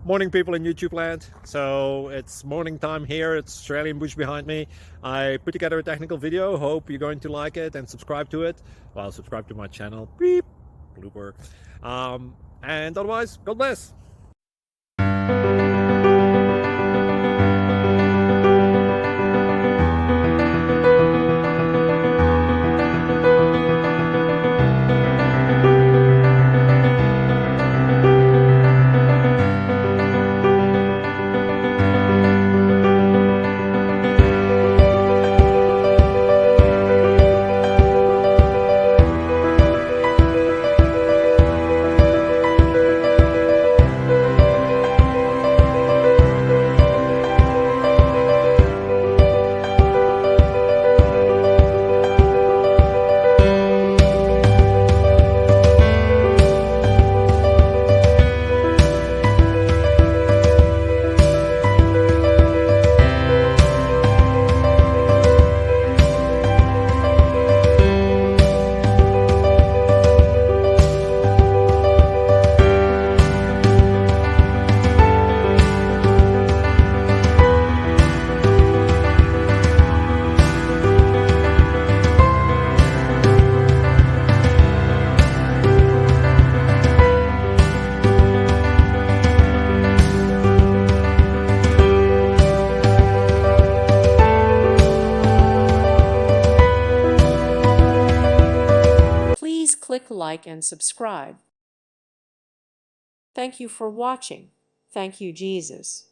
Morning, people in YouTube land. So it's morning time here. It's Australian bush behind me. I put together a technical video. Hope you're going to like it and subscribe to it. Well, subscribe to my channel. Beep. Blooper. And otherwise, God bless. Please click like and subscribe. Thank you for watching. Thank you, Jesus.